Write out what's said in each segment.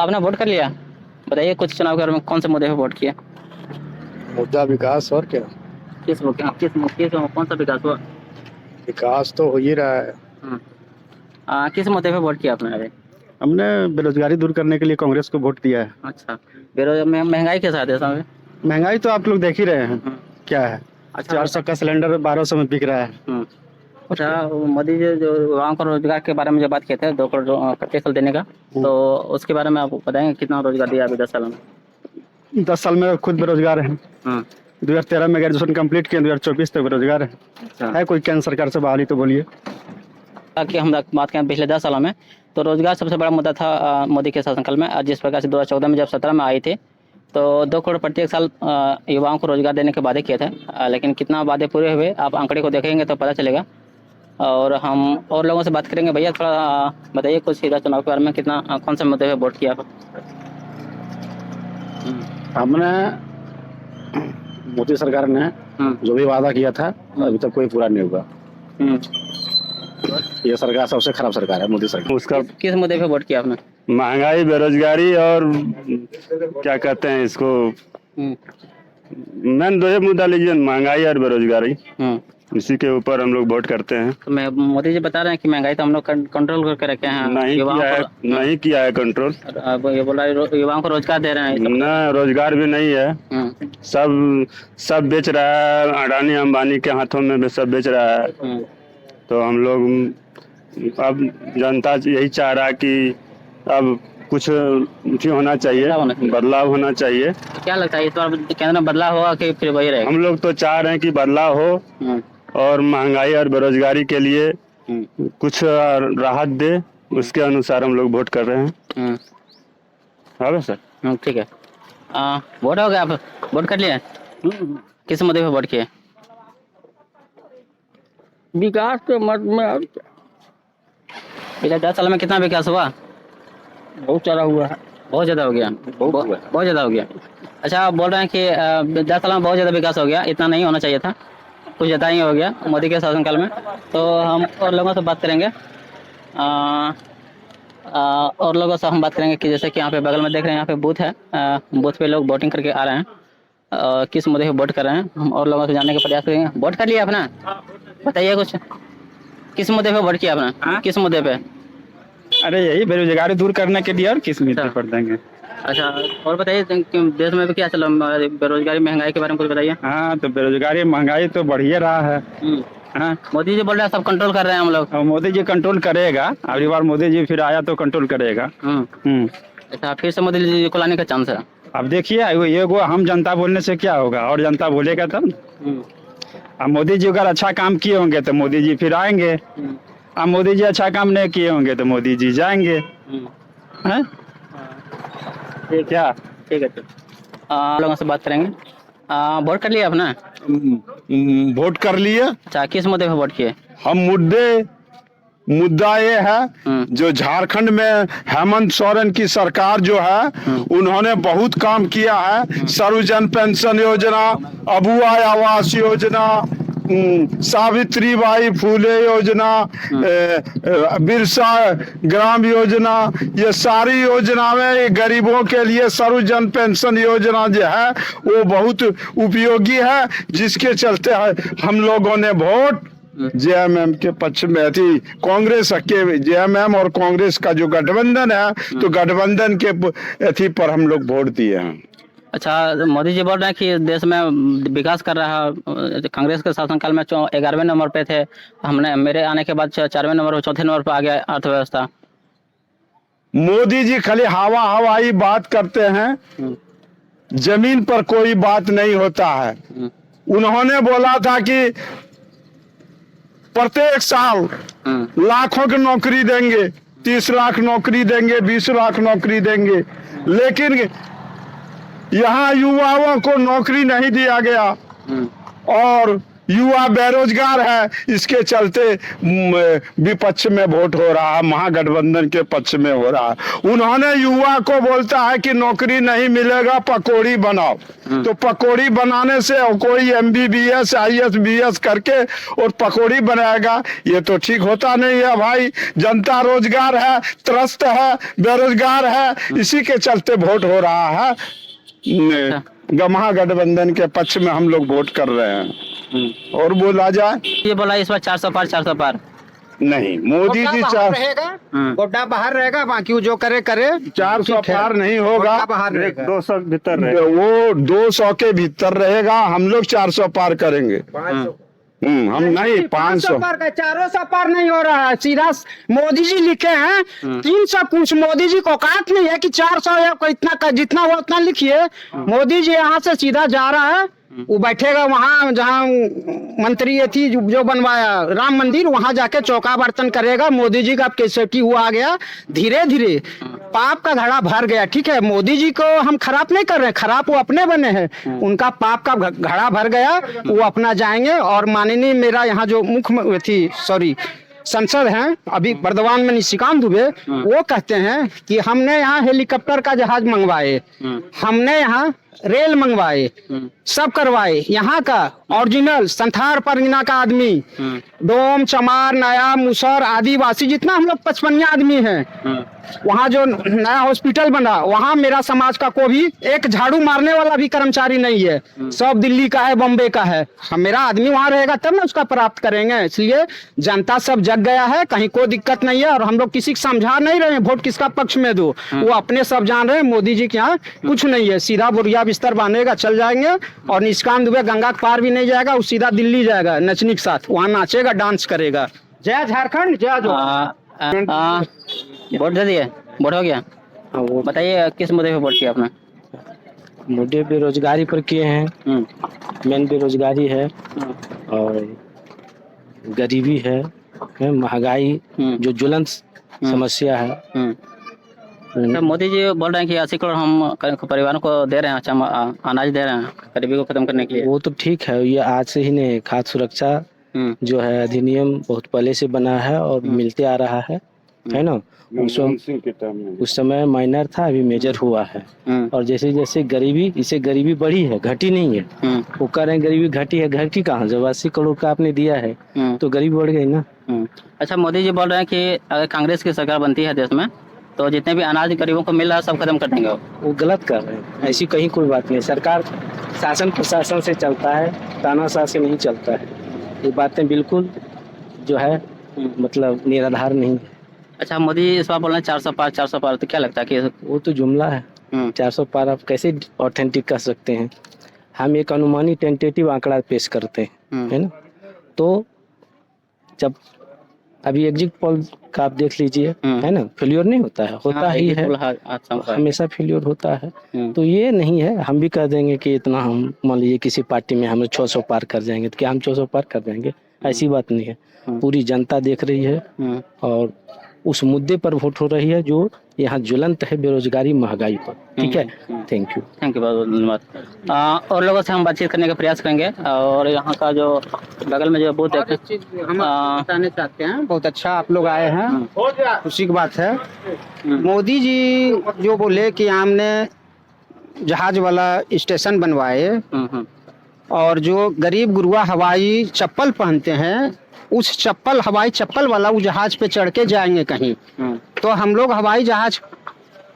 आपने वोट कर लिया? बताइए कुछ चुनाव के बारे में, कौन से मुद्दे पे वोट किया? मुद्दा विकास और क्या। कौन सा विकास हुआ? विकास तो हो ही रहा है। किस मुद्दे पे वोट किया आपने अभी? हमने बेरोजगारी दूर करने के लिए कांग्रेस को वोट दिया है। अच्छा, बेरोजगार महंगाई के साथ है समय? महंगाई तो आप लोग देख ही रहे हैं क्या है। अच्छा, 400 का सिलेंडर 1200 में बिक रहा है। अच्छा, मोदी जी जो युवाओं को रोजगार के बारे में जो बात किए थे 2 करोड़ कच्चे साल देने का, तो उसके बारे में आप बताएंगे कितना रोजगार दिया अभी 10 साल में? 10 साल में खुद बेरोजगार है। 2013 में ग्रेजुएशन कंप्लीट किया, 2024 तक बेरोजगार है। अच्छा, है कोई केंद्र सरकार से बहाली तो बोलिए। कि हम बात करें पिछले 10 सालों में, तो रोजगार सबसे बड़ा मुद्दा था मोदी के शासनकाल में। जिस प्रकार से 2014 में जब 17 में आई थी तो 2 करोड़ प्रत्येक साल युवाओं को रोजगार देने के वादे किए थे, लेकिन कितना वादे पूरे हुए आप आंकड़े को देखेंगे तो पता चलेगा। और हम और लोगों से बात करेंगे। भैया थोड़ा बताइए कुछ सीधा चुनाव के बारे में, कितना कौन से मुद्दे पे वोट किया आप? हमने मोदी सरकार ने जो भी वादा किया था अभी तक कोई पूरा नहीं हुआ। ये सरकार सबसे खराब सरकार है, मोदी सरकार। उसका किस मुद्दे पे वोट किया आपने? महंगाई, बेरोजगारी और क्या कहते हैं इसको, मैंने दो मुद्दा लीजिए, महंगाई और बेरोजगारी, इसी के ऊपर हम लोग वोट करते हैं। तो मैं मोदी जी बता रहे हैं कि महंगाई तो हम लोग कंट्रोल करके रखे हैं। नहीं किया है कंट्रोल। ये बोल रहा है युवाओं को रोजगार दे रहे हैं। ना, रोजगार भी नहीं है। सब बेच रहा है, अडानी अंबानी के हाथों में सब बेच रहा है। तो हम लोग अब जनता यही चाह रहा है कि अब कुछ होना चाहिए, बदलाव होना चाहिए। तो क्या लगता है इस बार केंद्र में बदलाव होगा कि फिर वही रहेगा? हम लोग तो चाह रहे हैं कि बदलाव हो और महंगाई और बेरोजगारी के लिए कुछ राहत दे, उसके अनुसार हम लोग वोट कर रहे हैं। हाँ सर, ठीक है। वोट हो गया, आप वोट कर लिए? किस मुद्दे पे वोट किए? विकास के मत में पिछले 10 साल में कितना विकास हुआ? बहुत सारा हुआ है। बहुत ज्यादा हो गया। बहुत ज्यादा हो गया। अच्छा, आप बोल रहे हैं कि 10 साल में बहुत ज्यादा विकास हो गया, इतना नहीं होना चाहिए था, कुछ ज्यादा ही हो गया मोदी के शासनकाल में। तो हम और लोगों से बात करेंगे। और लोगों से हम बात करेंगे कि जैसे कि यहाँ पे बगल में देख रहे हैं, यहाँ पे बूथ है। बूथ पे लोग वोटिंग करके आ रहे हैं, किस मुद्दे पे वोट कर रहे हैं हम और लोगों से जानने का प्रयास करेंगे। वोट कर लिया आपने? बताइए कुछ, किस मुद्दे पे वोट किया आपने? किस मुद्दे पे? अरे यही बेरोजगारी दूर करने के लिए, और किस मुद्दे पर देंगे। अच्छा, और बताइए देश में भी क्या चल रहा है, बेरोजगारी महंगाई के बारे में कुछ बताइए। हाँ, तो बेरोजगारी महंगाई तो बढ़ ही रहा है। हाँ, मोदी जी बोल रहे हैं सब कंट्रोल कर रहे हैं हम लोग। मोदी जी कंट्रोल करेगा, अगली बार मोदी जी फिर आया तो कंट्रोल करेगा। अच्छा, फिर से मोदी जी को लाने का चांस है? अब देखिए, ये हम जनता बोलने से क्या होगा, और जनता बोलेगा तब। अब मोदी जी अगर अच्छा काम किए होंगे तो मोदी जी फिर आएंगे। अब मोदी जी अच्छा काम नहीं किए होंगे तो मोदी जी जाएंगे। हैं? क्या? ठीक है, लोगों से बात करेंगे। वोट कर लिया आपने? वोट कर लिए। अच्छा, किस मुद्दे पे वोट किए? हम मुद्दा ये है जो झारखंड में हेमंत सोरेन की सरकार जो है उन्होंने बहुत काम किया है। सर्वजन पेंशन योजना, अबुआ आवास योजना, सावित्रीबाई फूले योजना, बिरसा ग्राम योजना, ये सारी योजनाएं गरीबों के लिए सर्वजन पेंशन योजना जो है वो बहुत उपयोगी है, जिसके चलते हम लोगों ने वोट जेएमएम के पक्ष में थी। कांग्रेस के जेएमएम और कांग्रेस का जो गठबंधन है तो गठबंधन के थी पर हम लोग वोट दिए हैं। अच्छा, मोदी जी बोल रहे हैं कि देश में विकास कर रहा है। कांग्रेस के शासनकाल में 11वें नंबर पे थे, हमने मेरे आने के बाद 4वें नंबर और 4थे नंबर पे आ गया अर्थव्यवस्था। मोदी जी खाली हवाई बात करते हैं, जमीन पर कोई बात नहीं होता है। उन्होंने बोला था कि प्रत्येक साल लाखों की नौकरी देंगे, 30 लाख नौकरी देंगे, 20 लाख नौकरी देंगे, लेकिन यहाँ युवाओं को नौकरी नहीं दिया गया और युवा बेरोजगार है, इसके चलते विपक्ष में वोट हो रहा है, महागठबंधन के पक्ष में हो रहा है। उन्होंने युवा को बोलता है कि नौकरी नहीं मिलेगा, पकौड़ी बनाओ। तो पकौड़ी बनाने से कोई MBBS IAS BS करके और पकौड़ी बनाएगा, ये तो ठीक होता नहीं है भाई। जनता रोजगार है, त्रस्त है, बेरोजगार है, इसी के चलते वोट हो रहा है। महागठबंधन के पक्ष में हम लोग वोट कर रहे हैं। और बोला जाए, ये बोला इस बार 400 पार 400 पार नहीं, मोदी जी गोड्डा बाहर रहेगा, बाकी वो जो करे 400 पार नहीं होगा, बाहर रहेगा। 200 के भीतर रहेगा। वो 200 के भीतर रहेगा, हम लोग 400 पार करेंगे। हम नहीं 500 पार का 400 पार नहीं हो रहा है। सीधा मोदी जी लिखे हैं 300 कुछ। मोदी जी को औकात नहीं है कि 400 या कोई इतना जितना हो उतना लिखिए। मोदी जी यहाँ से सीधा जा रहा है, वो बैठेगा वहाँ जहाँ मंत्री थी जो बनवाया राम मंदिर, वहां जाके चौका बर्तन करेगा। मोदी जी का कैसेटी हुआ आ गया, धीरे धीरे पाप का घड़ा भर गया। ठीक है, मोदी जी को हम खराब नहीं कर रहे हैं, खराब वो अपने बने हैं, उनका पाप का घड़ा भर गया, वो अपना जाएंगे। और माननीय मेरा यहाँ जो मुख्य थी संसद हैं अभी वर्धमान में निशिकांत दुबे, वो कहते हैं कि हमने यहाँ हेलीकॉप्टर का जहाज मंगवाए, हमने यहाँ रेल मंगवाए, सब करवाए। यहाँ का ओरिजिनल संथार परगना का आदमी, डोम चमार नया मुसर आदिवासी जितना हम लोग 55 आदमी हैं, वहाँ जो नया हॉस्पिटल बना वहाँ मेरा समाज का कोई भी एक झाड़ू मारने वाला भी कर्मचारी नहीं है, सब दिल्ली का है, बॉम्बे का है। मेरा आदमी वहाँ रहेगा तब ना उसका प्राप्त करेंगे। इसलिए जनता सब जग गया है, कहीं कोई दिक्कत नहीं है। और हम लोग किसी को समझा नहीं रहे हैं वोट किसका पक्ष में दो, वो अपने सब जान रहे हैं। मोदी जी के यहाँ कुछ नहीं है, सीधा बुरिया बिस्तर बांधेगा चल जाएंगे। और निशिकांत दुबे गंगा के पार भी नहीं जाएगा, वो सीधा दिल्ली जाएगा नचनी के साथ, वहाँ नाचेगा डांस करेगा। जय झारखंड, जय जो। वोट दे दिए, वोट हो गया। बताइए किस मुद्दे पे वोट किया आपने? मुद्दे बेरोजगारी पर किए हैं। मेन बेरोजगारी है और गरीबी है, महंगाई जो ज्वलंत समस्या है। तो मोदी जी बोल रहे हैं कि 80 करोड़ हम परिवारों को दे रहे हैं, अच्छा अनाज दे रहे हैं गरीबी को खत्म करने के लिए। वो तो ठीक है, ये आज से ही नहीं, खाद्य सुरक्षा जो है अधिनियम बहुत पहले से बना है और मिलते आ रहा है ना। उस समय माइनर था, अभी मेजर हुआ है। और जैसे जैसे गरीबी, इससे गरीबी बढ़ी है, घटी नहीं है। वो कह रहे हैं गरीबी घटी है, घटी कहाँ? जब 80 करोड़ का आपने दिया है तो गरीबी बढ़ गई ना। अच्छा, मोदी जी बोल रहे हैं कि अगर कांग्रेस की सरकार बनती है देश में तो जितने भी अनाज गरीबों को मिल रहा है सब खत्म कर देंगे। वो गलत कर रहे हैं, ऐसी कहीं कोई बात नहीं। सरकार शासन प्रशासन से चलता है, तानाशाह से नहीं चलता है। ये बातें बिल्कुल जो है मतलब निराधार नहीं है। अच्छा, मोदी इस बार बोल रहे हैं 400 पार, तो क्या लगता है कि वो तो जुमला है। 400 पार आप कैसे ऑथेंटिक कर सकते हैं? हम एक अनुमानी टेंटेटिव आंकड़ा पेश करते हैं, है ना। तो जब अभी एग्जिट पोल का आप देख लीजिए, है ना, फेल्योर नहीं होता है, होता ही है, हमेशा फेल्योर होता है। तो ये नहीं है हम भी कह देंगे कि इतना हम मान लीजिए किसी पार्टी में हम 600 पार कर जाएंगे, तो क्या हम 600 पार कर जाएंगे? ऐसी बात नहीं है। पूरी जनता देख रही है और उस मुद्दे पर वोट हो रही है जो यहाँ ज्वलंत है, बेरोजगारी महंगाई पर। ठीक है, थैंक यू बहुत बहुत धन्यवाद। और लोगों से हम बातचीत करने का प्रयास करेंगे। और यहाँ का जो बगल में जो बूथ है हम बताना चाहते हैं, बहुत अच्छा आप लोग आए हैं, खुशी की बात है। मोदी जी जो बोले कि हमने जहाज वाला स्टेशन बनवाए और जो गरीब गुरुआ हवाई चप्पल पहनते हैं, उस चप्पल हवाई चप्पल वाला वो जहाज पे चढ़ के जाएंगे कहीं, तो हम लोग हवाई जहाज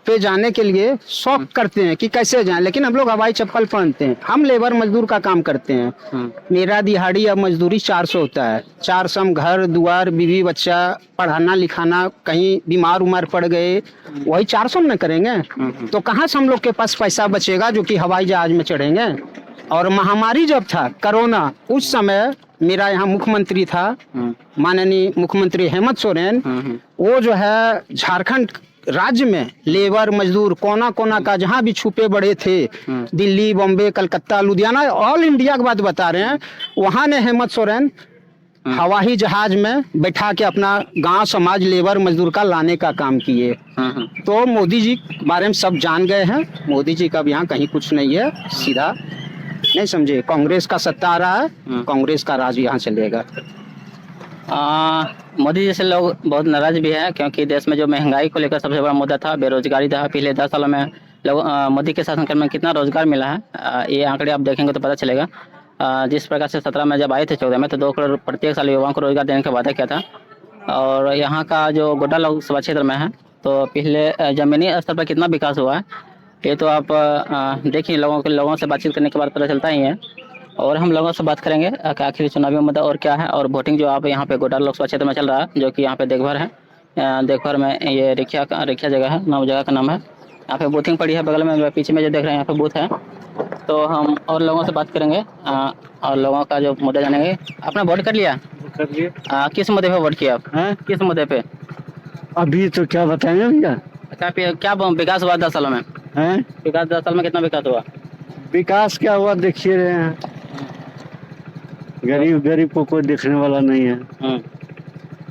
पे जाने के लिए शौक करते हैं कि कैसे जाएं, लेकिन हम लोग हवाई चप्पल पहनते हैं। हम लेबर मजदूर का काम करते हैं। मेरा दिहाड़ी अब मजदूरी 400 होता है। 400 हम घर दुआर बीवी बच्चा पढ़ाना लिखाना, कहीं बीमार उमार पड़ गए, वही 400 में करेंगे। तो कहाँ से हम लोग के पास पैसा बचेगा जो कि हवाई जहाज में चढ़ेंगे। और महामारी जब था कोरोना, उस समय मेरा यहाँ मुख्यमंत्री था माननीय मुख्यमंत्री हेमंत सोरेन, वो जो है झारखंड राज्य में लेबर मजदूर कोना कोना का जहाँ भी छुपे बड़े थे, दिल्ली बॉम्बे कलकत्ता लुधियाना ऑल इंडिया की बात बता रहे हैं, वहाँ ने हेमंत सोरेन हवाई जहाज में बैठा के अपना गांव समाज लेबर मजदूर का लाने का काम किए। तो मोदी जी के बारे में सब जान गए हैं। मोदी जी का यहाँ कहीं कुछ नहीं है, सीधा नहीं समझे, कांग्रेस का सत्ता आ रहा है, कांग्रेस का राज यहाँ चलेगा। मोदी जी से लोग बहुत नाराज भी है, क्योंकि देश में जो महंगाई को लेकर सबसे बड़ा मुद्दा था, बेरोजगारी था। पिछले 10 सालों में लोग मोदी के शासनकाल में कितना रोजगार मिला है, ये आंकड़े आप देखेंगे तो पता चलेगा। जिस प्रकार से 17 में जब आए थे 14 में, तो 2 करोड़ प्रत्येक साल युवाओं को रोजगार देने का वादा किया था। और यहाँ का जो गोड्डा लोकसभा क्षेत्र में है, तो पिछले जमीनी स्तर पर कितना विकास हुआ है, ये तो आप देखिए, लोगों से बातचीत करने के बाद पता चलता ही है। और हम लोगों से बात करेंगे कि आखिर चुनावी मुद्दा और क्या है, और वोटिंग जो आप यहाँ पे गोड्डा लोकसभा क्षेत्र में चल रहा है, जो कि यहाँ पे देखभर है। देखभर में ये रिक्शा जगह है, नाम जगह का नाम है। यहाँ पे बूथिंग पड़ी है बगल में, पीछे में जो देख रहे हैं यहाँ पे बूथ है। तो हम और लोगों से बात करेंगे और लोगों का जो मुद्दा जानेंगे। आपने वोट कर लिया? किस मुद्दे पे वोट किया आप? किस मुद्दे पे? अभी तो क्या बताएंगे भैया। क्या विकास हुआ 10 सालों में? विकास 10 साल में कितना विकास हुआ? विकास क्या हुआ देखिए रहे हैं, गरीब को कोई देखने वाला नहीं है।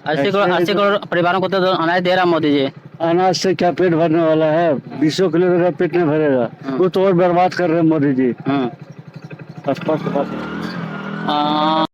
80 करोड़ परिवारों को तो अनाज दे रहा मोदी जी। अनाज से क्या पेट भरने वाला है? 20 किलो का पेट नहीं भरेगा, वो तो और बर्बाद कर रहे हैं मोदी जी। स्पष्ट बात।